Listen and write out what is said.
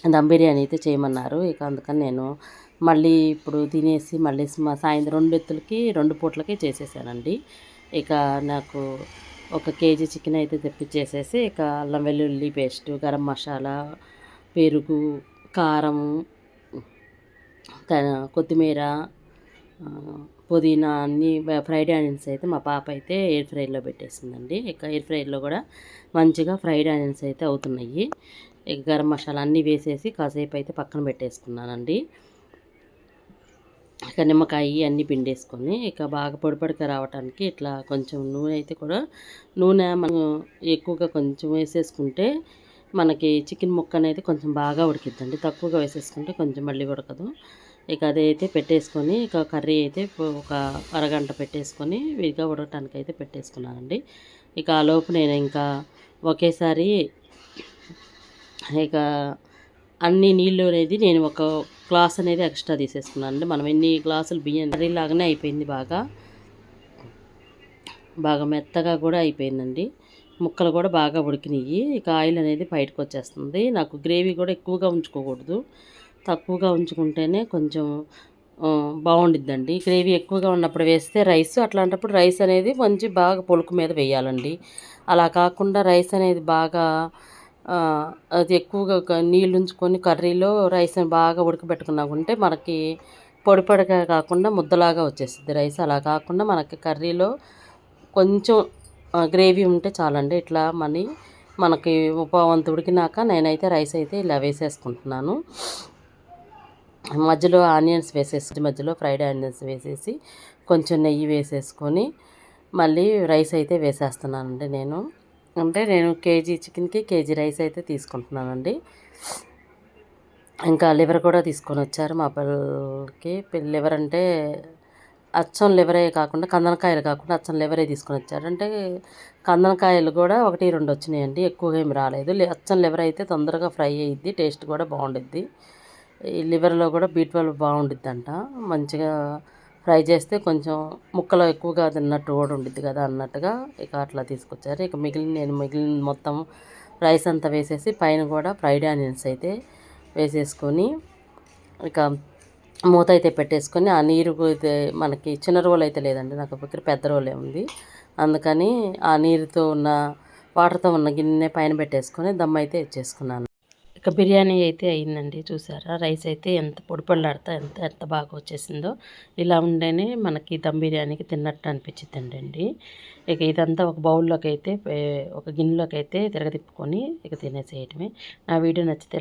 దమ్ బిర్యానీ అయితే చేయమన్నారు. ఇక అందుకని నేను మళ్ళీ ఇప్పుడు తినేసి మళ్ళీ సాయంత్రం 2 ఎత్తులకి 2 పూటలకి చేసేసానండి. ఇక నాకు ఒక కేజీ చికెన్ అయితే తెప్పించేసేసి ఇక అల్లం వెల్లుల్లి పేస్టు, గరం మసాలా, పెరుగు, కారం, కొత్తిమీర, పుదీనా అన్నీ ఫ్రైడ్ ఆనియన్స్ అయితే మా పాప అయితే ఎయిర్ ఫ్రైలో పెట్టేసిందండి. ఇక ఎయిర్ ఫ్రైలో కూడా మంచిగా ఫ్రైడ్ ఆనియన్స్ అయితే అవుతున్నాయి. ఇక గరం మసాలా అన్నీ వేసేసి కాసేపు అయితే పక్కన పెట్టేసుకున్నానండి. ఇక నిమ్మకాయ అన్నీ పిండేసుకొని ఇక బాగా పొడిపొడిగా రావడానికి ఇట్లా కొంచెం నూనె అయితే కూడా మనం ఎక్కువగా కొంచెం వేసేసుకుంటే మనకి చికెన్ ముక్క అనేది కొంచెం బాగా ఉడికిద్దండి. తక్కువగా వేసేసుకుంటే కొంచెం మళ్ళీ ఉడకదు. ఇక అదైతే పెట్టేసుకొని ఇక కర్రీ అయితే ఒక అరగంట పెట్టేసుకొని విడిగా ఉడకటానికి అయితే పెట్టేసుకున్నానండి. ఇక ఆ లోపు నేను ఇంకా ఒకేసారి ఇక అన్ని నీళ్ళు అనేది నేను ఒక గ్లాస్ అనేది ఎక్స్ట్రా తీసేసుకున్నాను అండి. మనం ఎన్ని గ్లాసులు బియ్యం కర్రీ లాగానే అయిపోయింది. బాగా మెత్తగా కూడా అయిపోయిందండి. ముక్కలు కూడా బాగా ఉడికినాయి. ఇక ఆయిల్ అనేది బయటకు వచ్చేస్తుంది. నాకు గ్రేవీ కూడా ఎక్కువగా ఉంచుకోకూడదు, తక్కువగా ఉంచుకుంటేనే కొంచెం బాగుండిద్దండి. గ్రేవీ ఎక్కువగా ఉన్నప్పుడు వేస్తే రైస్ అట్లాంటప్పుడు రైస్ అనేది మంచి బాగా పొలుకు మీద వేయాలండి. అలా కాకుండా రైస్ అనేది బాగా అది ఎక్కువగా నీళ్ళు ఉంచుకొని కర్రీలో రైస్ని బాగా ఉడకబెట్టుకున్నాకుంటే మనకి పొడి పొడిగా కాకుండా ముద్దలాగా వచ్చేస్తుంది రైస్. అలా కాకుండా మనకి కర్రీలో కొంచెం గ్రేవీ ఉంటే చాలండి. ఇట్లా మనకి వంతు ఉడికినాక నేనైతే రైస్ అయితే ఇలా వేసేసుకుంటున్నాను. మధ్యలో ఆనియన్స్ వేసేసి మధ్యలో ఫ్రైడ్ ఆనియన్స్ వేసేసి కొంచెం నెయ్యి వేసేసుకొని మళ్ళీ రైస్ అయితే వేసేస్తున్నానండి. నేను కేజీ చికెన్కి కేజీ రైస్ అయితే తీసుకుంటున్నానండి. ఇంకా లివర్ కూడా తీసుకొని వచ్చారు మా పిల్లలకి. లివర్ అంటే అచ్చం లివరే కాకుండా కందనకాయలు కాకుండా అచ్చం లివరే తీసుకొని వచ్చారు. అంటే కందనకాయలు కూడా 1, 2 వచ్చినాయండి, ఎక్కువగా ఏమి రాలేదు. అచ్చం లివర్ అయితే తొందరగా ఫ్రై అయ్యిద్ది, టేస్ట్ కూడా బాగుండిద్ది. ఈ లివర్లో కూడా B12 బాగుండిద్దంట. మంచిగా ఫ్రై చేస్తే కొంచెం ముక్కలు ఎక్కువగా తిన్నట్టు కూడా ఉండిద్ది కదా అన్నట్టుగా ఇక అట్లా తీసుకొచ్చారు. ఇక మిగిలిన మొత్తం రైస్ అంతా వేసేసి పైన కూడా ఫ్రైడ్ ఆనియన్స్ అయితే వేసేసుకొని ఇక మూత అయితే పెట్టేసుకొని ఆ నీరు అయితే మనకి చిన్న రోల్ అయితే లేదండి, నాకు దగ్గర పెద్ద రోలే ఉంది. అందుకని ఆ నీరుతో ఉన్న వాటర్తో ఉన్న గిన్నె పైన పెట్టేసుకొని దమ్ అయితే ఇచ్చేసుకున్నాను. ఇక బిర్యానీ అయితే అయిందండి. చూసారా రైస్ అయితే ఎంత పొడి పొడిలాడుతా ఎంత బాగా వచ్చేసిందో. ఇలా ఉంటేనే మనకి దమ్ బిర్యానీకి తిన్నట్టు అనిపించిద్దండి. ఇక ఇదంతా ఒక బౌల్లోకి అయితే ఒక గిన్నెలోకి అయితే తిరగతిప్పుకొని ఇక తినేసేయటమే. నా వీడియో నచ్చితే